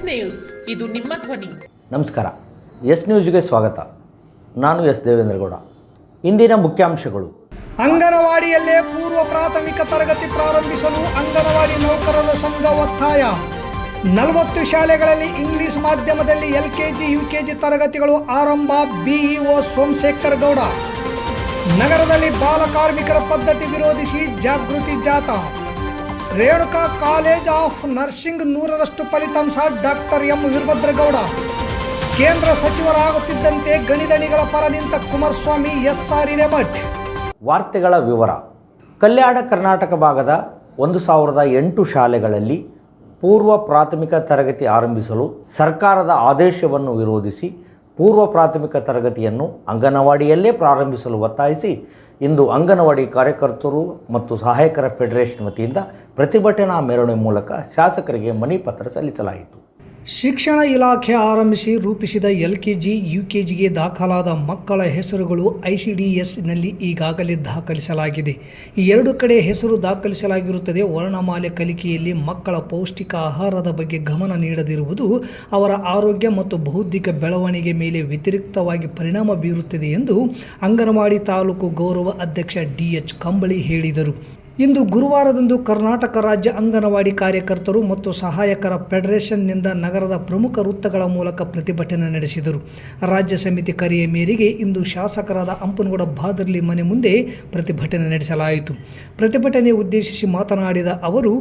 News, ಇದು ನಿಮ್ಮ ಧ್ವನಿ. ನಮಸ್ಕಾರ. ಎಸ್ ನ್ಯೂಸ್ಗೆ ಸ್ವಾಗತ. ನಾನು ಎಸ್ ದೇವೇಂದ್ರಗೌಡ. ಇಂದಿನ ಮುಖ್ಯಾಂಶಗಳು. ಅಂಗನವಾಡಿಯಲ್ಲೇ ಪೂರ್ವ ಪ್ರಾಥಮಿಕ ತರಗತಿ ಪ್ರಾರಂಭಿಸಲು ಅಂಗನವಾಡಿ ನೌಕರರ ಸಂಘ ಒತ್ತಾಯ. 40 ಶಾಲೆಗಳಲ್ಲಿ ಇಂಗ್ಲಿಷ್ ಮಾಧ್ಯಮದಲ್ಲಿ LKG UKG ತರಗತಿಗಳು ಆರಂಭ. BEO ಸೋಮಶೇಖರ್ ಗೌಡ. ನಗರದಲ್ಲಿ ಬಾಲ ಕಾರ್ಮಿಕರ ಪದ್ಧತಿ ವಿರೋಧಿಸಿ ಜಾಗೃತಿ ಜಾಥಾ. ರೇಣುಕಾ ಕಾಲೇಜ್ ಆಫ್ ನರ್ಸಿಂಗ್ 100ರಷ್ಟು ಫಲಿತಾಂಶ. Doctor M Veerabhadragowda. ಕೇಂದ್ರ ಸಚಿವರಾಗುತ್ತಿದ್ದಂತೆ ಗಣಿದಣಿಗಳ ಪರ ನಿಂತ ಕುಮಾರಸ್ವಾಮಿ. SR ಹಿರೇಮಠ್. ವಾರ್ತೆಗಳ ವಿವರ. ಕಲ್ಯಾಣ ಕರ್ನಾಟಕ ಭಾಗದ 1008 ಶಾಲೆಗಳಲ್ಲಿ ಪೂರ್ವ ಪ್ರಾಥಮಿಕ ತರಗತಿ ಆರಂಭಿಸಲು ಸರ್ಕಾರದ ಆದೇಶವನ್ನು ವಿರೋಧಿಸಿ ಪೂರ್ವ ಪ್ರಾಥಮಿಕ ತರಗತಿಯನ್ನು ಅಂಗನವಾಡಿಯಲ್ಲೇ ಪ್ರಾರಂಭಿಸಲು ಒತ್ತಾಯಿಸಿ ಇಂದು ಅಂಗನವಾಡಿ ಕಾರ್ಯಕರ್ತರು ಮತ್ತು ಸಹಾಯಕರ ಫೆಡರೇಷನ್ ವತಿಯಿಂದ ಪ್ರತಿಭಟನಾ ಮೆರವಣಿಗೆ ಮೂಲಕ ಶಾಸಕರಿಗೆ ಮನವಿ ಪತ್ರ ಸಲ್ಲಿಸಲಾಯಿತು. ಶಿಕ್ಷಣ ಇಲಾಖೆ ಆರಂಭಿಸಿ ರೂಪಿಸಿದ LKG UKGಗೆ ದಾಖಲಾದ ಮಕ್ಕಳ ಹೆಸರುಗಳು ICDSನಲ್ಲಿ ಈಗಾಗಲೇ ದಾಖಲಿಸಲಾಗಿದೆ. ಈ 2 ಕಡೆ ಹೆಸರು ದಾಖಲಿಸಲಾಗಿರುತ್ತದೆ. ವರ್ಣಮಾಲೆ ಕಲಿಕೆಯಲ್ಲಿ ಮಕ್ಕಳ ಪೌಷ್ಟಿಕ ಆಹಾರದ ಬಗ್ಗೆ ಗಮನ ನೀಡದಿರುವುದು ಅವರ ಆರೋಗ್ಯ ಮತ್ತು ಬೌದ್ಧಿಕ ಬೆಳವಣಿಗೆ ಮೇಲೆ ವ್ಯತಿರಿಕ್ತವಾಗಿ ಪರಿಣಾಮ ಬೀರುತ್ತದೆ ಎಂದು ಅಂಗನವಾಡಿ ತಾಲೂಕು ಗೌರವ ಅಧ್ಯಕ್ಷ DH ಕಂಬಳಿ ಹೇಳಿದರು. ಇಂದು ಗುರುವಾರದಂದು ಕರ್ನಾಟಕ ರಾಜ್ಯ ಅಂಗನವಾಡಿ ಕಾರ್ಯಕರ್ತರು ಮತ್ತು ಸಹಾಯಕರ ಫೆಡರೇಷನ್ನಿಂದ ನಗರದ ಪ್ರಮುಖ ವೃತ್ತಗಳ ಮೂಲಕ ಪ್ರತಿಭಟನೆ ನಡೆಸಿದರು. ರಾಜ್ಯ ಸಮಿತಿ ಕರೆಯ ಮೇರೆಗೆ ಇಂದು ಶಾಸಕರಾದ ಹಂಪನಗೌಡ ಬಾದರ್ಲಿ ಮನೆ ಮುಂದೆ ಪ್ರತಿಭಟನೆ ನಡೆಸಲಾಯಿತು. ಪ್ರತಿಭಟನೆ ಉದ್ದೇಶಿಸಿ ಮಾತನಾಡಿದ ಅವರು,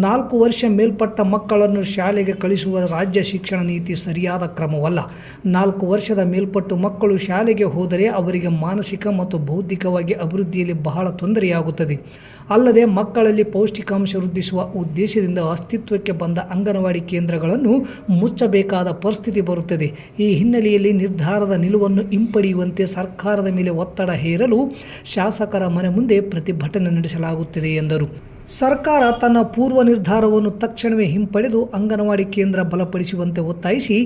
4 ವರ್ಷ ಮೇಲ್ಪಟ್ಟ ಮಕ್ಕಳನ್ನು ಶಾಲೆಗೆ ಕಳಿಸುವ ರಾಜ್ಯ ಶಿಕ್ಷಣ ನೀತಿ ಸರಿಯಾದ ಕ್ರಮವಲ್ಲ. 4 ವರ್ಷದ ಮೇಲ್ಪಟ್ಟು ಮಕ್ಕಳು ಶಾಲೆಗೆ ಹೋದರೆ ಅವರಿಗೆ ಮಾನಸಿಕ ಮತ್ತು ಬೌದ್ಧಿಕವಾಗಿ ಅಭಿವೃದ್ಧಿಯಲ್ಲಿ ಬಹಳ ತೊಂದರೆಯಾಗುತ್ತದೆ. ಅಲ್ಲದೆ ಮಕ್ಕಳಲ್ಲಿ ಪೌಷ್ಟಿಕಾಂಶ ವೃದ್ಧಿಸುವ ಉದ್ದೇಶದಿಂದ ಅಸ್ತಿತ್ವಕ್ಕೆ ಬಂದ ಅಂಗನವಾಡಿ ಕೇಂದ್ರಗಳನ್ನು ಮುಚ್ಚಬೇಕಾದ ಪರಿಸ್ಥಿತಿ ಬರುತ್ತದೆ. ಈ ಹಿನ್ನೆಲೆಯಲ್ಲಿ ನಿರ್ಧಾರದ ನಿಲುವನ್ನು ಹಿಂಪಡೆಯುವಂತೆ ಸರ್ಕಾರದ ಮೇಲೆ ಒತ್ತಡ ಹೇರಲು ಶಾಸಕರ ಮನೆ ಮುಂದೆ ಪ್ರತಿಭಟನೆ ನಡೆಸಲಾಗುತ್ತಿದೆ ಎಂದರು. ಸರ್ಕಾರ ತನ್ನ ಪೂರ್ವ ನಿರ್ಧಾರವನ್ನು ತಕ್ಷಣವೇ ಹಿಂಪಡೆದು ಅಂಗನವಾಡಿ ಕೇಂದ್ರ ಬಲಪಡಿಸುವಂತೆ ಒತ್ತಾಯಿಸಿ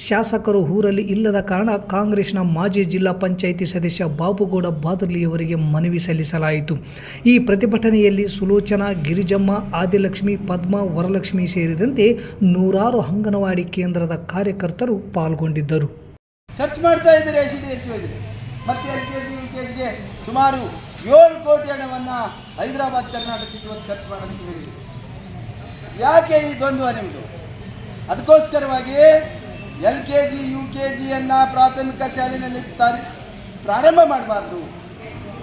ಶಾಸಕರು ಊರಲ್ಲಿ ಇಲ್ಲದ ಕಾರಣ ಕಾಂಗ್ರೆಸ್ನ ಮಾಜಿ ಜಿಲ್ಲಾ ಪಂಚಾಯಿತಿ ಸದಸ್ಯ ಬಾಬುಗೌಡ ಬಾದರ್ಲಿಯವರಿಗೆ ಮನವಿ ಸಲ್ಲಿಸಲಾಯಿತು. ಈ ಪ್ರತಿಭಟನೆಯಲ್ಲಿ ಸುಲೋಚನಾ, ಗಿರಿಜಮ್ಮ, ಆದಿಲಕ್ಷ್ಮಿ, ಪದ್ಮ, ವರಲಕ್ಷ್ಮಿ ಸೇರಿದಂತೆ 100 ಅಂಗನವಾಡಿ ಕೇಂದ್ರದ ಕಾರ್ಯಕರ್ತರು ಪಾಲ್ಗೊಂಡಿದ್ದರು. ಖರ್ಚು ಮಾಡ್ತಾ ಇದ್ದಾರೆ ICDS ಯೋಜನೆ ಮತ್ತು LKG UKGಗೆ ಸುಮಾರು 7 ಕೋಟಿ ಹಣವನ್ನು ಹೈದರಾಬಾದ್ ಕರ್ನಾಟಕಕ್ಕೆ ಇವತ್ತು ಖರ್ಚು ಮಾಡೋದಕ್ಕೆ ಹೇಳಿದೆ. ಯಾಕೆ ಈ ದ್ವಂದ್ವ ನಿಮ್ಮದು? ಅದಕ್ಕೋಸ್ಕರವಾಗಿ LKG UKGಯನ್ನು ಪ್ರಾಥಮಿಕ ಶಾಲೆಯಲ್ಲಿ ಪ್ರಾರಂಭ ಮಾಡಬಾರ್ದು.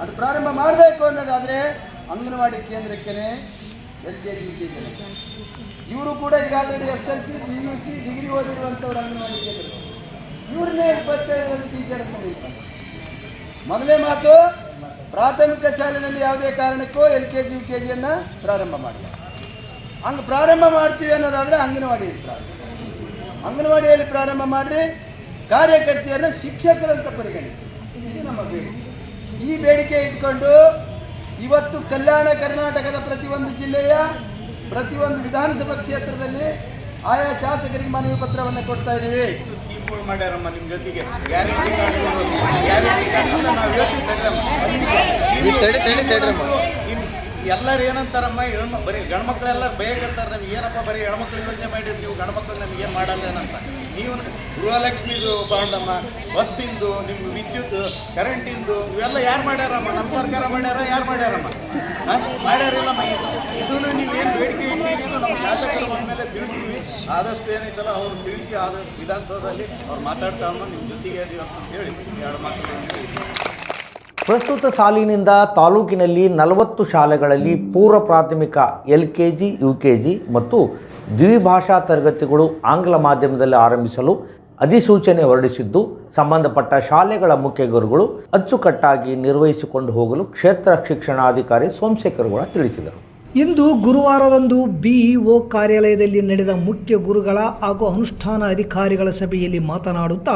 ಅದು ಪ್ರಾರಂಭ ಮಾಡಬೇಕು ಅನ್ನೋದಾದರೆ ಅಂಗನವಾಡಿ ಕೇಂದ್ರಕ್ಕೆ LKG UKG ಇವರು ಕೂಡ ಈಗ ಆಲ್ರೆಡಿ SLC PUC ಡಿಗ್ರಿ ಓದಿರುವಂಥವ್ರು ಅಂಗನವಾಡಿ ಕೇಂದ್ರ ಇವ್ರನ್ನೇ 25 ಟೀಚರ್ ಮಾಡಿರ್ತಾರೆ. ಮೊದಲೇ ಮಾತು, ಪ್ರಾಥಮಿಕ ಶಾಲೆಯಲ್ಲಿ ಯಾವುದೇ ಕಾರಣಕ್ಕೂ LKG UKGಯನ್ನು ಪ್ರಾರಂಭ ಮಾಡಿಲ್ಲ. ಹಂಗೆ ಪ್ರಾರಂಭ ಮಾಡ್ತೀವಿ ಅನ್ನೋದಾದರೆ ಅಂಗನವಾಡಿಯಲ್ಲಿ ಪ್ರಾರಂಭ ಮಾಡಿರಿ. ಕಾರ್ಯಕರ್ತೆಯರನ್ನು ಶಿಕ್ಷಕರಂತ ಪರಿಗಣಿಸಿ. ಇದು ನಮ್ಮ ಬೇಡಿಕೆ. ಈ ಬೇಡಿಕೆ ಇಟ್ಕೊಂಡು ಇವತ್ತು ಕಲ್ಯಾಣ ಕರ್ನಾಟಕದ ಪ್ರತಿಯೊಂದು ಜಿಲ್ಲೆಯ ಪ್ರತಿಯೊಂದು ವಿಧಾನಸಭಾ ಕ್ಷೇತ್ರದಲ್ಲಿ ಆಯಾ ಶಾಸಕರಿಗೆ ಮನವಿ ಪತ್ರವನ್ನು ಕೊಡ್ತಾ ಇದ್ದೀವಿ. ಮಾಡ್ಯಾರಮ್ಮ ನಿಮ್ಮ ಜೊತೆಗೆ ಎಲ್ಲರೂ ಏನಂತಾರಮ್ಮ, ಬರೀ ಗಂಡ್ಮಕ್ಳೆಲ್ಲರೂ ಬೇಕಂತಾರೆ. ನಮ್ಗೆ ಏನಪ್ಪ ಬರೀ ಹೆಣ್ಮಕ್ಳು ಯೋಜನೆ ಮಾಡಿರಿ, ನೀವು ಗಂಡ್ಮಕ್ಳು ನಮ್ಗೆ ಏನು ಮಾಡಲ್ಲ ಏನಂತ. ನೀವು ಗೃಹಲಕ್ಷ್ಮಿದು ಬಾಂಡಮ್ಮ, ಬಸ್ಸಿಂದು, ನಿಮ್ಮ ವಿದ್ಯುತ್ ಕರೆಂಟಿಂದು ಇವೆಲ್ಲ ಯಾರು ಮಾಡ್ಯಾರಮ್ಮ? ನಮ್ಮ ಸರ್ಕಾರ ಮಾಡ್ಯಾರ? ಯಾರು ಮಾಡ್ಯಾರಮ್ಮ? ಮಾಡ್ಯಾರಿಲ್ಲಮ್ಮ. ಇದನ್ನು ನೀವು ಏನು ಬೇಡಿಕೆ ಇಟ್ಟಿದ್ದೀರಿ ನಮ್ಮ ಶಾಸಕರು ಬಂದಮೇಲೆ ತಿಳಿಸ್ತೀವಿ. ಆದಷ್ಟು ಏನೈತಲ್ಲ ಅವ್ರು ತಿಳಿಸಿ ಆದಷ್ಟು ವಿಧಾನಸೌಧದಲ್ಲಿ ಅವ್ರು ಮಾತಾಡ್ತಾವಮ್ಮ ನಿಮ್ಮ ಜೊತೆಗೆ ಅಂತ ಹೇಳಿ 2 ಮಾತುಗಳನ್ನು. ಪ್ರಸ್ತುತ ಸಾಲಿನಿಂದ ತಾಲೂಕಿನಲ್ಲಿ 40 ಶಾಲೆಗಳಲ್ಲಿ ಪೂರ್ವ ಪ್ರಾಥಮಿಕ LKG UKG ಮತ್ತು ದ್ವಿಭಾಷಾ ತರಗತಿಗಳು ಆಂಗ್ಲ ಮಾಧ್ಯಮದಲ್ಲಿ ಆರಂಭಿಸಲು ಅಧಿಸೂಚನೆ ಹೊರಡಿಸಿದ್ದು, ಸಂಬಂಧಪಟ್ಟ ಶಾಲೆಗಳ ಮುಖ್ಯ ಗುರುಗಳು ಅಚ್ಚುಕಟ್ಟಾಗಿ ನಿರ್ವಹಿಸಿಕೊಂಡು ಹೋಗಲು ಕ್ಷೇತ್ರ ಶಿಕ್ಷಣಾಧಿಕಾರಿ ಸೋಮಶೇಖರ್ ಗೌಡ ತಿಳಿಸಿದರು. ಇಂದು ಗುರುವಾರದಂದು BEO ಕಾರ್ಯಾಲಯದಲ್ಲಿ ನಡೆದ ಮುಖ್ಯ ಗುರುಗಳ ಹಾಗೂ ಅನುಷ್ಠಾನ ಅಧಿಕಾರಿಗಳ ಸಭೆಯಲ್ಲಿ ಮಾತನಾಡುತ್ತಾ,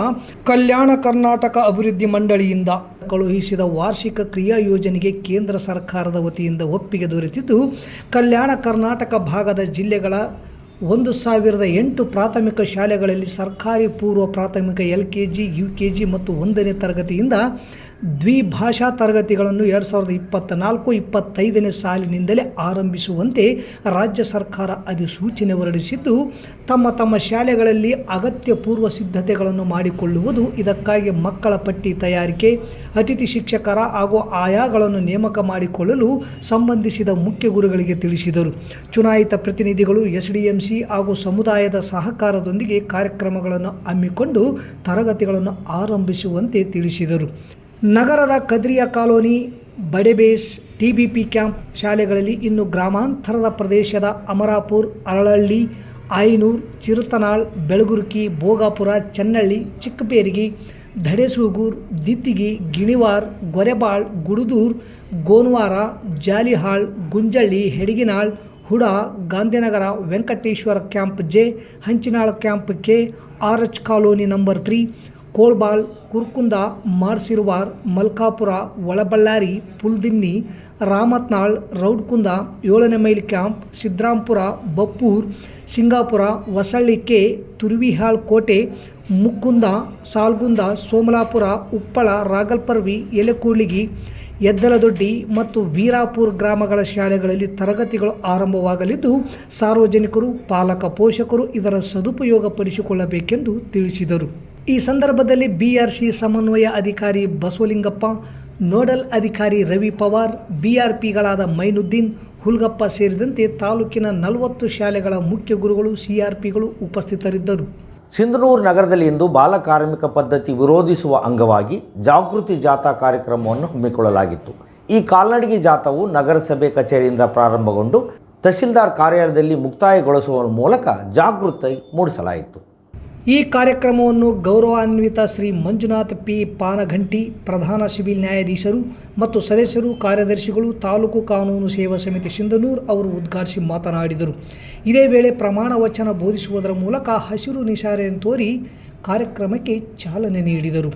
ಕಲ್ಯಾಣ ಕರ್ನಾಟಕ ಅಭಿವೃದ್ಧಿ ಮಂಡಳಿಯಿಂದ ಕಳುಹಿಸಿದ ವಾರ್ಷಿಕ ಕ್ರಿಯಾ ಯೋಜನೆಗೆ ಕೇಂದ್ರ ಸರ್ಕಾರದ ವತಿಯಿಂದ ಒಪ್ಪಿಗೆ ದೊರೆತಿದ್ದು, ಕಲ್ಯಾಣ ಕರ್ನಾಟಕ ಭಾಗದ ಜಿಲ್ಲೆಗಳ 1008 ಪ್ರಾಥಮಿಕ ಶಾಲೆಗಳಲ್ಲಿ ಸರ್ಕಾರಿ ಪೂರ್ವ ಪ್ರಾಥಮಿಕ LKG UKG ಮತ್ತು 1ನೇ ತರಗತಿಯಿಂದ ದ್ವಿಭಾಷಾ ತರಗತಿಗಳನ್ನು 2024-25ನೇ ಸಾಲಿನಿಂದಲೇ ಆರಂಭಿಸುವಂತೆ ರಾಜ್ಯ ಸರ್ಕಾರ ಅಧಿಸೂಚನೆ ಹೊರಡಿಸಿದ್ದು, ತಮ್ಮ ಶಾಲೆಗಳಲ್ಲಿ ಅಗತ್ಯ ಪೂರ್ವ ಸಿದ್ಧತೆಗಳನ್ನು ಮಾಡಿಕೊಳ್ಳುವುದು, ಇದಕ್ಕಾಗಿ ಮಕ್ಕಳ ಪಟ್ಟಿ ತಯಾರಿಕೆ, ಅತಿಥಿ ಶಿಕ್ಷಕರ ಹಾಗೂ ಆಯಾಗಳನ್ನು ನೇಮಕ ಮಾಡಿಕೊಳ್ಳಲು ಸಂಬಂಧಿಸಿದ ಮುಖ್ಯ ಗುರುಗಳಿಗೆ ತಿಳಿಸಿದರು. ಚುನಾಯಿತ ಪ್ರತಿನಿಧಿಗಳು SDMC ಹಾಗೂ ಸಮುದಾಯದ ಸಹಕಾರದೊಂದಿಗೆ ಕಾರ್ಯಕ್ರಮಗಳನ್ನು ಹಮ್ಮಿಕೊಂಡು ತರಗತಿಗಳನ್ನು ಆರಂಭಿಸುವಂತೆ ತಿಳಿಸಿದರು. ನಗರದ Kadriya colony, Badebes, TBP camp ಶಾಲೆಗಳಲ್ಲಿ ಇನ್ನು ಗ್ರಾಮಾಂತರದ ಪ್ರದೇಶದ Amarapur, Aralahalli, Ayanur, Chiratnal, Belagurki, Bhogapura, Channahalli, Chikkaperigi, Dadesugur, Dittigi, Ginivar, Gorebal, Gududur, Gonwara, Jalihal, Gunjalli, Hediginal, Huda, Gandhinagara, Venkateshwara camp J, Hanchinala camp K, RH colony number 3, Kolbal, Kurkunda, Marsiruvar, Malkapura, Olaballari, Puldinni, Ramatnal, Roudkunda, 7ನೇ mile camp, Sidrampura, Bappur, Singapura, Hosalli K, Turvihal ಕೋಟೆ, ಮುಕ್ಕುಂದ, ಸಾಲ್ಗುಂದ, ಸೋಮಲಾಪುರ, ಉಪ್ಪಳ, ರಾಗಲ್ಪರ್ವಿ, ಎಲೆಕೂಡ್ಲಿಗಿ, ಎದ್ದಲದೊಡ್ಡಿ ಮತ್ತು ವೀರಾಪುರ ಗ್ರಾಮಗಳ ಶಾಲೆಗಳಲ್ಲಿ ತರಗತಿಗಳು ಆರಂಭವಾಗಲಿದ್ದು, ಸಾರ್ವಜನಿಕರು, ಪಾಲಕ ಪೋಷಕರು ಇದರ ಸದುಪಯೋಗ ಪಡಿಸಿಕೊಳ್ಳಬೇಕೆಂದು ತಿಳಿಸಿದರು. ಈ ಸಂದರ್ಭದಲ್ಲಿ BRC ಸಮನ್ವಯ ಅಧಿಕಾರಿ ಬಸವಲಿಂಗಪ್ಪ, ನೋಡಲ್ ಅಧಿಕಾರಿ ರವಿ ಪವಾರ್, BRPಗಳಾದ ಮೈನುದ್ದೀನ್, ಹುಲ್ಗಪ್ಪ ಸೇರಿದಂತೆ ತಾಲೂಕಿನ 40 ಶಾಲೆಗಳ ಮುಖ್ಯ ಗುರುಗಳು, CRPಗಳು ಉಪಸ್ಥಿತರಿದ್ದರು. ಸಿಂಧನೂರು ನಗರದಲ್ಲಿ ಇಂದು ಬಾಲಕಾರ್ಮಿಕ ಪದ್ಧತಿ ವಿರೋಧಿಸುವ ಅಂಗವಾಗಿ ಜಾಗೃತಿ ಜಾಥಾ ಕಾರ್ಯಕ್ರಮವನ್ನು ಹಮ್ಮಿಕೊಳ್ಳಲಾಗಿತ್ತು. ಈ ಕಾಲ್ನಡಿಗೆ ಜಾಥಾವು ನಗರಸಭೆ ಕಚೇರಿಯಿಂದ ಪ್ರಾರಂಭಗೊಂಡು ತಹಶೀಲ್ದಾರ್ ಕಾರ್ಯಾಲಯದಲ್ಲಿ ಮುಕ್ತಾಯಗೊಳಿಸುವ ಮೂಲಕ ಜಾಗೃತಿ ಮೂಡಿಸಲಾಯಿತು. ಈ ಕಾರ್ಯಕ್ರಮವನ್ನು ಗೌರವಾನ್ವಿತ ಶ್ರೀ ಮಂಜುನಾಥ್ P. ಪಾನಘಂಟಿ, ಪ್ರಧಾನ ಸಿವಿಲ್ ನ್ಯಾಯಾಧೀಶರು ಮತ್ತು ಸದಸ್ಯರು, ಕಾರ್ಯದರ್ಶಿಗಳು, ತಾಲೂಕು ಕಾನೂನು ಸೇವಾ ಸಮಿತಿ ಸಿಂಧನೂರು ಅವರು ಉದ್ಘಾಟಿಸಿ ಮಾತನಾಡಿದರು. ಇದೇ ವೇಳೆ ಪ್ರಮಾಣ ವಚನ ಬೋಧಿಸುವುದರ ಮೂಲಕ ಹಸಿರು ನಿಶಾನೆಯನ್ನು ತೋರಿ ಕಾರ್ಯಕ್ರಮಕ್ಕೆ ಚಾಲನೆ ನೀಡಿದರು.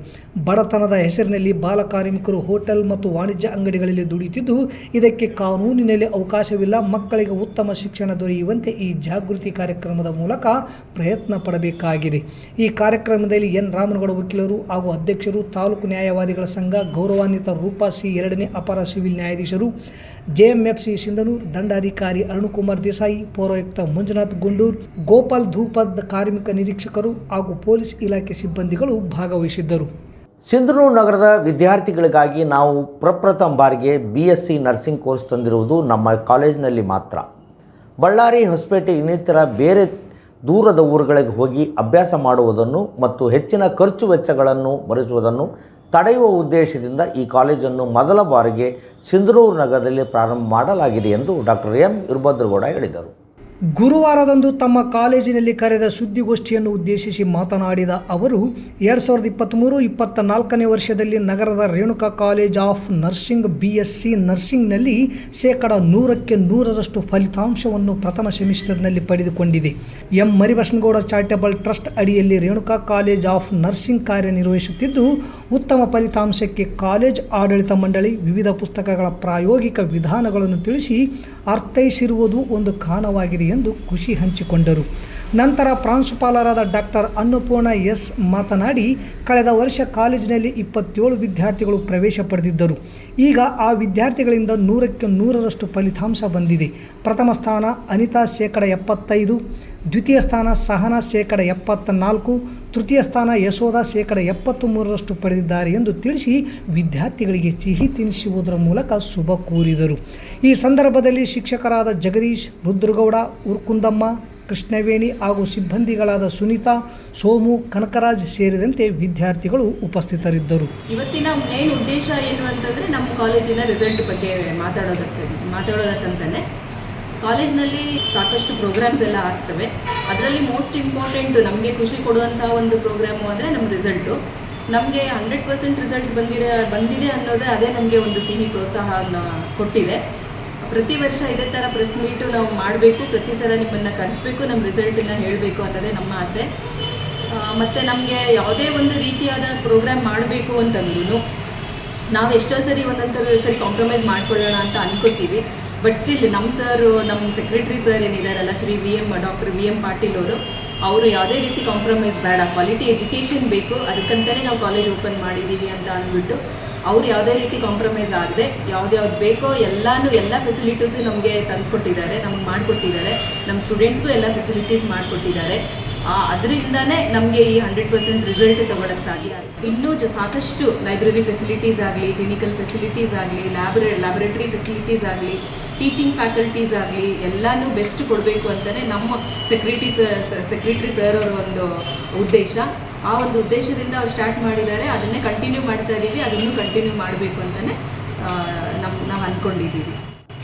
ಬಡತನದ ಹೆಸರಿನಲ್ಲಿ ಬಾಲಕಾರ್ಮಿಕರು ಹೋಟೆಲ್ ಮತ್ತು ವಾಣಿಜ್ಯ ಅಂಗಡಿಗಳಲ್ಲಿ ದುಡಿಯುತ್ತಿದ್ದು, ಇದಕ್ಕೆ ಕಾನೂನಿನಲ್ಲಿ ಅವಕಾಶವಿಲ್ಲ. ಮಕ್ಕಳಿಗೆ ಉತ್ತಮ ಶಿಕ್ಷಣ ದೊರೆಯುವಂತೆ ಈ ಜಾಗೃತಿ ಕಾರ್ಯಕ್ರಮದ ಮೂಲಕ ಪ್ರಯತ್ನ ಪಡಬೇಕಾಗಿದೆ. ಈ ಕಾರ್ಯಕ್ರಮದಲ್ಲಿ N. ರಾಮನಗೌಡ ವಕೀಲರು ಹಾಗೂ ಅಧ್ಯಕ್ಷರು, ತಾಲೂಕು ನ್ಯಾಯವಾದಿಗಳ ಸಂಘ, ಗೌರವಾನ್ವಿತ ರೂಪಾ C. 2ನೇ ಅಪರ ಸಿವಿಲ್ ನ್ಯಾಯಾಧೀಶರು, JMFC ಸಿಂಧನೂರು ದಂಡಾಧಿಕಾರಿ ಅರುಣಕುಮಾರ್ ದೇಸಾಯಿ, ಪೌರಾಯುಕ್ತ ಮಂಜುನಾಥ್ ಗುಂಡೂರ್, ಗೋಪಾಲ್ ಧೂಪದ್ ಕಾರ್ಮಿಕ ನಿರೀಕ್ಷಕರು ಹಾಗೂ ಪೊಲೀಸ್ ಇಲಾಖೆ ಸಿಬ್ಬಂದಿಗಳು ಭಾಗವಹಿಸಿದ್ದರು. ಸಿಂಧನೂರು ನಗರದ ವಿದ್ಯಾರ್ಥಿಗಳಿಗಾಗಿ ನಾವು ಪ್ರಪ್ರಥಮ ಬಾರಿಗೆ BSc ನರ್ಸಿಂಗ್ ಕೋರ್ಸ್ ತಂದಿರುವುದು ನಮ್ಮ ಕಾಲೇಜಿನಲ್ಲಿ ಮಾತ್ರ. ಬಳ್ಳಾರಿ, ಹೊಸಪೇಟೆ ಇನ್ನಿತರ ಬೇರೆ ದೂರದ ಊರುಗಳಿಗೆ ಹೋಗಿ ಅಭ್ಯಾಸ ಮಾಡುವುದನ್ನು ಮತ್ತು ಹೆಚ್ಚಿನ ಖರ್ಚು ವೆಚ್ಚಗಳನ್ನು ಭರಿಸುವುದನ್ನು ತಡೆಯುವ ಉದ್ದೇಶದಿಂದ ಈ ಕಾಲೇಜನ್ನು ಮೊದಲ ಬಾರಿಗೆ ಸಿಂಧನೂರು ನಗರದಲ್ಲಿ ಪ್ರಾರಂಭ ಮಾಡಲಾಗಿದೆ ಎಂದು ಡಾಕ್ಟರ್ M. ವೀರಭದ್ರಗೌಡ ಹೇಳಿದರು. ಗುರುವಾರದಂದು ತಮ್ಮ ಕಾಲೇಜಿನಲ್ಲಿ ಕರೆದ ಸುದ್ದಿಗೋಷ್ಠಿಯನ್ನು ಉದ್ದೇಶಿಸಿ ಮಾತನಾಡಿದ ಅವರು, 2023-24ನೇ ವರ್ಷದಲ್ಲಿ ನಗರದ Renuka college of nursing BSc ನರ್ಸಿಂಗ್ನಲ್ಲಿ 100% 100% ಫಲಿತಾಂಶವನ್ನು ಪ್ರಥಮ ಸೆಮಿಸ್ಟರ್ನಲ್ಲಿ ಪಡೆದುಕೊಂಡಿದೆ. M. ಮರಿಬಸನಗೌಡ ಚಾರಿಟಬಲ್ ಟ್ರಸ್ಟ್ ಅಡಿಯಲ್ಲಿ ರೇಣುಕಾ ಕಾಲೇಜ್ ಆಫ್ ನರ್ಸಿಂಗ್ ಕಾರ್ಯನಿರ್ವಹಿಸುತ್ತಿದ್ದು, ಉತ್ತಮ ಫಲಿತಾಂಶಕ್ಕೆ ಕಾಲೇಜ್ ಆಡಳಿತ ಮಂಡಳಿ ವಿವಿಧ ಪುಸ್ತಕಗಳ ಪ್ರಾಯೋಗಿಕ ವಿಧಾನಗಳನ್ನು ತಿಳಿಸಿ ಅರ್ಥೈಸಿರುವುದು ಒಂದು ಕಾರಣವಾಗಿದೆ ಎಂದು ಖುಷಿ ಹಂಚಿಕೊಂಡರು. ನಂತರ ಪ್ರಾಂಶುಪಾಲರಾದ ಡಾಕ್ಟರ್ ಅನ್ನಪೂರ್ಣ S. ಮಾತನಾಡಿ, ಕಳೆದ ವರ್ಷ ಕಾಲೇಜಿನಲ್ಲಿ 27 ವಿದ್ಯಾರ್ಥಿಗಳು ಪ್ರವೇಶ ಪಡೆದಿದ್ದರು. ಈಗ ಆ ವಿದ್ಯಾರ್ಥಿಗಳಿಂದ 100% 100% ಫಲಿತಾಂಶ ಬಂದಿದೆ. ಪ್ರಥಮ ಸ್ಥಾನ ಅನಿತಾ 75%, ದ್ವಿತೀಯ ಸ್ಥಾನ ಸಹನಾ 74%, ತೃತೀಯ ಸ್ಥಾನ ಯಶೋಧ 73% ಪಡೆದಿದ್ದಾರೆ ಎಂದು ತಿಳಿಸಿ ವಿದ್ಯಾರ್ಥಿಗಳಿಗೆ ಸಿಹಿ ತಿನ್ನಿಸುವುದರ ಮೂಲಕ ಶುಭ ಕೋರಿದರು. ಈ ಸಂದರ್ಭದಲ್ಲಿ ಶಿಕ್ಷಕರಾದ ಜಗದೀಶ್, ರುದ್ರಗೌಡ, ಉರ್ಕುಂದಮ್ಮ, ಕೃಷ್ಣವೇಣಿ ಹಾಗೂ ಸಿಬ್ಬಂದಿಗಳಾದ ಸುನೀತಾ, ಸೋಮು, ಕನಕರಾಜ್ ಸೇರಿದಂತೆ ವಿದ್ಯಾರ್ಥಿಗಳು ಉಪಸ್ಥಿತರಿದ್ದರು. ಇವತ್ತಿನ ಮೇನ್ ಉದ್ದೇಶ ಏನು ಅಂತಂದರೆ, ನಮ್ಮ ಕಾಲೇಜಿನ ರಿಸಲ್ಟ್ ಬಗ್ಗೆ ಮಾತಾಡೋದಕ್ಕಂತಾನೆ ಕಾಲೇಜ್ನಲ್ಲಿ ಸಾಕಷ್ಟು ಪ್ರೋಗ್ರಾಮ್ಸ್ ಎಲ್ಲ ಆಗ್ತವೆ. ಅದರಲ್ಲಿ ಮೋಸ್ಟ್ ಇಂಪಾರ್ಟೆಂಟ್ ನಮಗೆ ಖುಷಿ ಕೊಡುವಂಥ ಒಂದು ಪ್ರೋಗ್ರಾಮು ಅಂದರೆ ನಮ್ಮ ರಿಸಲ್ಟು. ನಮಗೆ 100% ರಿಸಲ್ಟ್ ಬಂದಿದೆ ಅನ್ನೋದೇ ಅದೇ ನಮಗೆ ಒಂದು ಸಿಹಿ ಪ್ರೋತ್ಸಾಹವನ್ನು ಕೊಟ್ಟಿದೆ. ಪ್ರತಿ ವರ್ಷ ಇದೇ ಥರ ಪ್ರೆಸ್ ಮೀಟು ನಾವು ಮಾಡಬೇಕು, ಪ್ರತಿ ಸಲ ನಿಮ್ಮನ್ನು ಕರೆಸಬೇಕು, ನಮ್ಮ ರಿಸಲ್ಟನ್ನು ಹೇಳಬೇಕು ಅನ್ನೋದೇ ನಮ್ಮ ಆಸೆ. ಮತ್ತು ನಮಗೆ ಯಾವುದೇ ಒಂದು ರೀತಿಯಾದ ಪ್ರೋಗ್ರಾಮ್ ಮಾಡಬೇಕು ಅಂತಂದ್ರೂ ನಾವು ಎಷ್ಟೋ ಸರಿ ಒಂದೊಂದು ಸರಿ ಕಾಂಪ್ರಮೈಸ್ ಮಾಡ್ಕೊಳ್ಳೋಣ ಅಂತ ಅನ್ಕೋತೀವಿ. ಬಟ್ ಸ್ಟಿಲ್ ನಮ್ಮ ಸೆಕ್ರೆಟರಿ ಸರ್ ಏನಿದಾರಲ್ಲ, ಡಾಕ್ಟರ್ ವಿ ಎಂ ಪಾಟೀಲ್ ಅವರು ಯಾವುದೇ ರೀತಿ ಕಾಂಪ್ರಮೈಸ್ ಬೇಡ, ಕ್ವಾಲಿಟಿ ಎಜುಕೇಷನ್ ಬೇಕು, ಅದಕ್ಕಂತಲೇ ನಾವು ಕಾಲೇಜ್ ಓಪನ್ ಮಾಡಿದ್ದೀವಿ ಅಂತ ಅಂದ್ಬಿಟ್ಟು ಅವ್ರು ಯಾವುದೇ ರೀತಿ ಕಾಂಪ್ರಮೈಸ್ ಆಗದೆ ಯಾವ್ದು ಬೇಕೋ ಎಲ್ಲ ಫೆಸಿಲಿಟೀಸು ನಮಗೆ ತಂದುಕೊಟ್ಟಿದ್ದಾರೆ, ನಮಗೆ ಮಾಡಿಕೊಟ್ಟಿದ್ದಾರೆ. ನಮ್ಮ ಸ್ಟೂಡೆಂಟ್ಸ್ಗೂ ಎಲ್ಲ ಫೆಸಿಲಿಟೀಸ್ ಮಾಡಿಕೊಟ್ಟಿದ್ದಾರೆ. ಅದರಿಂದನೇ ನಮಗೆ ಈ 100% ರಿಸಲ್ಟ್ ತೊಗೊಳಕ್ಕೆ ಸಾಧ್ಯ ಆಯಿತು. ಇನ್ನೂ ಸಾಕಷ್ಟು ಲೈಬ್ರರಿ ಫೆಸಿಲಿಟೀಸ್ ಆಗಲಿ, ಕ್ಲಿನಿಕಲ್ ಫೆಸಿಲಿಟೀಸ್ ಆಗಲಿ, ಲ್ಯಾಬೊರೇಟರಿ ಫೆಸಿಲಿಟೀಸ್ ಆಗಲಿ, ಟೀಚಿಂಗ್ ಫ್ಯಾಕಲ್ಟೀಸ್ ಆಗಲಿ ಎಲ್ಲನೂ ಬೆಸ್ಟ್ ಕೊಡಬೇಕು ಅಂತಲೇ ನಮ್ಮ ಸೆಕ್ರೆಟರಿ ಸರ್ ಅವರ ಒಂದು ಉದ್ದೇಶ. ಆ ಒಂದು ಉದ್ದೇಶದಿಂದ ಅವ್ರು ಸ್ಟಾರ್ಟ್ ಮಾಡಿದ್ದಾರೆ. ಅದನ್ನೇ ಕಂಟಿನ್ಯೂ ಮಾಡ್ತಾ ಇದ್ದೀವಿ. ಅದನ್ನು ಕಂಟಿನ್ಯೂ ಮಾಡಬೇಕು ಅಂತಲೇ ನಾವು ಅಂದ್ಕೊಂಡಿದ್ದೀವಿ.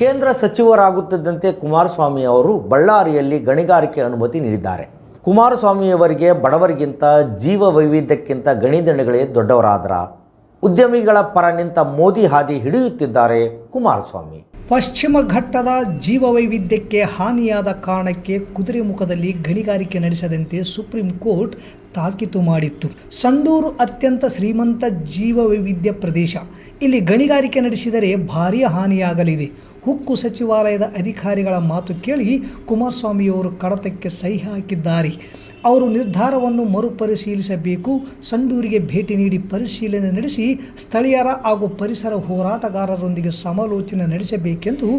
ಕೇಂದ್ರ ಸಚಿವರಾಗುತ್ತಿದ್ದಂತೆ ಕುಮಾರಸ್ವಾಮಿ ಅವರು ಬಳ್ಳಾರಿಯಲ್ಲಿ ಗಣಿಗಾರಿಕೆ ಅನುಮತಿ ನೀಡಿದ್ದಾರೆ. ಕುಮಾರಸ್ವಾಮಿಯವರಿಗೆ ಬಡವರಿಗಿಂತ ಜೀವ ವೈವಿಧ್ಯಕ್ಕಿಂತ ಗಣಿದಣಿಗಳೇ ದೊಡ್ಡವರಾದ್ರ ಉದ್ಯಮಿಗಳ ಪರ ನಿಂತ ಮೋದಿ ಹಾದಿ ಹಿಡಿಯುತ್ತಿದ್ದಾರೆ ಕುಮಾರಸ್ವಾಮಿ. ಪಶ್ಚಿಮ ಘಟ್ಟದ ಜೀವವೈವಿಧ್ಯಕ್ಕೆ ಹಾನಿಯಾದ ಕಾರಣಕ್ಕೆ ಕುದುರೆಮುಖದಲ್ಲಿ ಗಣಿಗಾರಿಕೆ ನಡೆಸದಂತೆ ಸುಪ್ರೀಂ ಕೋರ್ಟ್ ತಾಕೀತು ಮಾಡಿತ್ತು. ಸಂಡೂರು ಅತ್ಯಂತ ಶ್ರೀಮಂತ ಜೀವವೈವಿಧ್ಯ ಪ್ರದೇಶ. ಇಲ್ಲಿ ಗಣಿಗಾರಿಕೆ ನಡೆಸಿದರೆ ಭಾರೀ ಹಾನಿಯಾಗಲಿದೆ. ಉಕ್ಕು ಸಚಿವಾಲಯದ ಅಧಿಕಾರಿಗಳ ಮಾತು ಕೇಳಿ ಕುಮಾರಸ್ವಾಮಿಯವರು ಕಡತಕ್ಕೆ ಸಹಿ ಹಾಕಿದ್ದಾರೆ. ಅವರು ನಿರ್ಧಾರವನ್ನು ಮರುಪರಿಶೀಲಿಸಬೇಕು. ಸಂಡೂರಿಗೆ ಭೇಟಿ ನೀಡಿ ಪರಿಶೀಲನೆ ನಡೆಸಿ ಸ್ಥಳೀಯರ ಹಾಗೂ ಪರಿಸರ ಹೋರಾಟಗಾರರೊಂದಿಗೆ ಸಮಾಲೋಚನೆ ನಡೆಸಬೇಕೆಂದು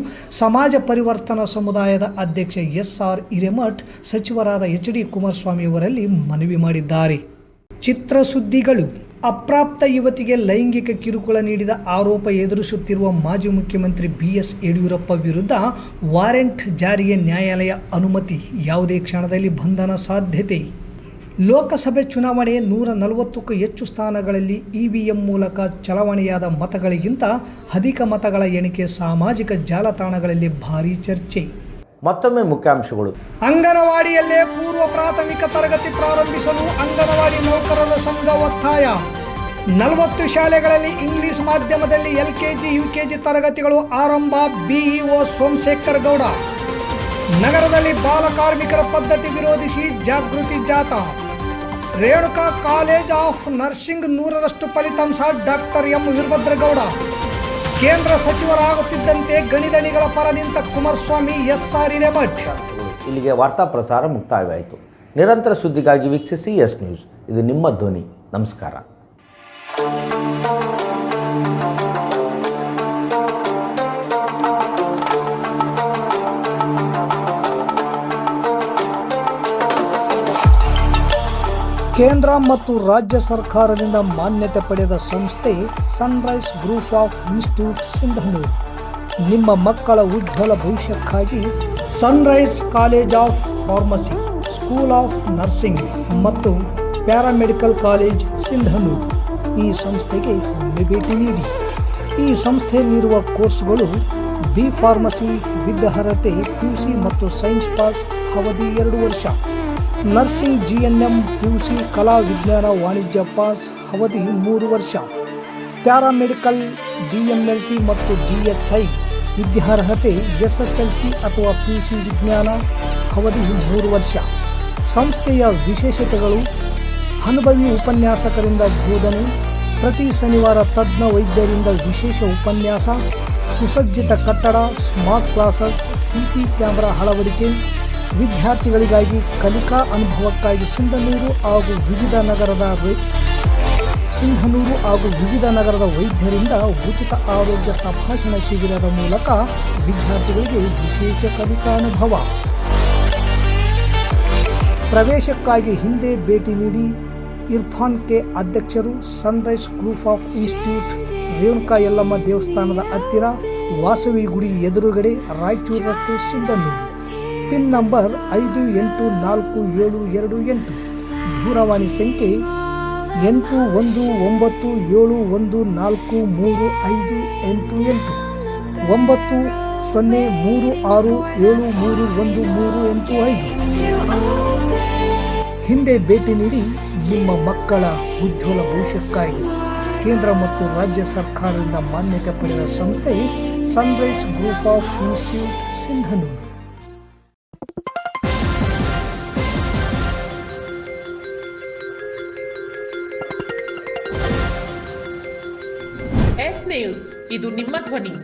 ಸಮಾಜ ಪರಿವರ್ತನಾ ಸಮುದಾಯದ ಅಧ್ಯಕ್ಷ SR ಹಿರೇಮಠ್ ಸಚಿವರಾದ HD ಕುಮಾರಸ್ವಾಮಿಯವರಲ್ಲಿ ಮನವಿ ಮಾಡಿದ್ದಾರೆ. ಚಿತ್ರಸುದ್ದಿಗಳು. ಅಪ್ರಾಪ್ತ ಯುವತಿಗೆ ಲೈಂಗಿಕ ಕಿರುಕುಳ ನೀಡಿದ ಆರೋಪ ಎದುರಿಸುತ್ತಿರುವ ಮಾಜಿ ಮುಖ್ಯಮಂತ್ರಿ BS ಯಡಿಯೂರಪ್ಪ ವಿರುದ್ಧ ವಾರೆಂಟ್ ಜಾರಿಗೆ ನ್ಯಾಯಾಲಯ ಅನುಮತಿ. ಯಾವುದೇ ಕ್ಷಣದಲ್ಲಿ ಬಂಧನ ಸಾಧ್ಯತೆ. ಲೋಕಸಭೆ ಚುನಾವಣೆ 140ಕ್ಕೂ ಹೆಚ್ಚು ಸ್ಥಾನಗಳಲ್ಲಿ EVM ಮೂಲಕ ಚಲಾವಣೆಯಾದ ಮತಗಳಿಗಿಂತ ಅಧಿಕ ಮತಗಳ ಎಣಿಕೆ. ಸಾಮಾಜಿಕ ಜಾಲತಾಣಗಳಲ್ಲಿ ಭಾರೀ ಚರ್ಚೆ. ಮತ್ತೊಮ್ಮೆ ಮುಖ್ಯಾಂಶಗಳು. ಅಂಗನವಾಡಿಯಲ್ಲೇ ಪೂರ್ವ ಪ್ರಾಥಮಿಕ ತರಗತಿ ಪ್ರಾರಂಭಿಸಲು ಅಂಗನವಾಡಿ ನೌಕರರ ಸಂಘ ಒತ್ತಾಯ. 40 ಶಾಲೆಗಳಲ್ಲಿ ಇಂಗ್ಲಿಷ್ ಮಾಧ್ಯಮದಲ್ಲಿ LKG UKG ತರಗತಿಗಳು ಆರಂಭ. BEO ಸೋಮಶೇಖರ್ ಗೌಡ. ನಗರದಲ್ಲಿ ಬಾಲ ಕಾರ್ಮಿಕರ ಪದ್ಧತಿ ವಿರೋಧಿಸಿ ಜಾಗೃತಿ ಜಾಥಾ. ರೇಣುಕಾ ಕಾಲೇಜ್ ಆಫ್ ನರ್ಸಿಂಗ್ 100ರಷ್ಟು ಫಲಿತಾಂಶ. Doctor M Veerabhadragowda. ಕೇಂದ್ರ ಸಚಿವರಾಗುತ್ತಿದ್ದಂತೆ ಗಣಿದಣಿಗಳ ಪರ ನಿಂತ ಕುಮಾರಸ್ವಾಮಿ. SR ಹಿರೇಮಠ್. ಇಲ್ಲಿಗೆ ವಾರ್ತಾ ಪ್ರಸಾರ ಮುಕ್ತಾಯವಾಯಿತು. ನಿರಂತರ ಸುದ್ದಿಗಾಗಿ ವೀಕ್ಷಿಸಿ S ನ್ಯೂಸ್. ಇದು ನಿಮ್ಮ ಧ್ವನಿ. ನಮಸ್ಕಾರ. ಕೇಂದ್ರ ಮತ್ತು ರಾಜ್ಯ ಸರ್ಕಾರದಿಂದ ಮಾನ್ಯತೆ ಪಡೆದ ಸಂಸ್ಥೆ Sunrise group of institute Sindhanur. ನಿಮ್ಮ ಮಕ್ಕಳ ಉಜ್ವಲ ಭವಿಷ್ಯಕ್ಕಾಗಿ Sunrise college of pharmacy, school of nursing ಮತ್ತು ಪ್ಯಾರಾಮೆಡಿಕಲ್ ಕಾಲೇಜ್ ಸಿಂಧನೂರು ಈ ಸಂಸ್ಥೆಗೆ ಒಮ್ಮೆ ಭೇಟಿ ನೀಡಿ. ಈ ಸಂಸ್ಥೆಯಲ್ಲಿರುವ ಕೋರ್ಸ್ಗಳು B ಫಾರ್ಮಸಿ ವಿದ್ ಅರ್ಹತೆ PUC ಮತ್ತು ಸೈನ್ಸ್ ಪಾಸ್ ಅವಧಿ 2 ವರ್ಷ. ನರ್ಸಿಂಗ್ GNM PUC ಕಲಾ ವಿಜ್ಞಾನ ವಾಣಿಜ್ಯ ಪಾಸ್ ಅವಧಿ 3 ವರ್ಷ. ಪ್ಯಾರಾಮೆಡಿಕಲ್ DMLT ಮತ್ತು DHI ವಿದ್ಯಾರ್ಹತೆ SSLC ಅಥವಾ PUC ವಿಜ್ಞಾನ ಅವಧಿ 3 ವರ್ಷ. ಸಂಸ್ಥೆಯ ವಿಶೇಷತೆಗಳು: ಅನುಭವಿ ಉಪನ್ಯಾಸಕರಿಂದ ಬೋಧನೆ, ಪ್ರತಿ ಶನಿವಾರ ತಜ್ಞ ವೈದ್ಯರಿಂದ ವಿಶೇಷ ಉಪನ್ಯಾಸ, ಸುಸಜ್ಜಿತ ಕಟ್ಟಡ, ಸ್ಮಾರ್ಟ್ ಕ್ಲಾಸಸ್, CC ಕ್ಯಾಮೆರಾ ಅಳವಡಿಕೆ, ವಿದ್ಯಾರ್ಥಿಗಳಿಗಾಗಿ ಕಲಿಕಾ ಅನುಭವಕ್ಕಾಗಿ ಸಿಂಧನೂರು ಹಾಗೂ ವಿವಿಧ ನಗರದ ವೈದ್ಯರಿಂದ ಉಚಿತ ಆರೋಗ್ಯ ತಪಾಸಣಾ ಶಿಬಿರದ ಮೂಲಕ ವಿದ್ಯಾರ್ಥಿಗಳಿಗೆ ವಿಶೇಷ ಕಲಿಕಾ ಅನುಭವ. ಪ್ರವೇಶಕ್ಕಾಗಿ ಹಿಂದೆ ಭೇಟಿ ನೀಡಿ. ಇರ್ಫಾನ್ ಕೆ ಅಧ್ಯಕ್ಷರು, Sunrise group of institute, Renuka Yellamma ದೇವಸ್ಥಾನದ ಹತ್ತಿರ, ವಾಸವಿ ಗುಡಿ ಎದುರುಗಡೆ, ರಾಯಚೂರು ರಸ್ತೆ, ಸಿಂಧನೂರು. Pin number 514728. ದೂರವಾಣಿ ಸಂಖ್ಯೆ 8197143588 9036731385. ಹಿಂದೆ ಭೇಟಿ ನೀಡಿ. ನಿಮ್ಮ ಮಕ್ಕಳ ಉಜ್ವಲ ಭವಿಷ್ಯಕ್ಕಾಗಿ ಕೇಂದ್ರ ಮತ್ತು ರಾಜ್ಯ ಸರ್ಕಾರದಿಂದ ಮಾನ್ಯತೆ ಪಡೆದ ಸಂಸ್ಥೆ Sunrise group of institute Sindhanur. S news. ಇದು ನಿಮ್ಮ ಧ್ವನಿ.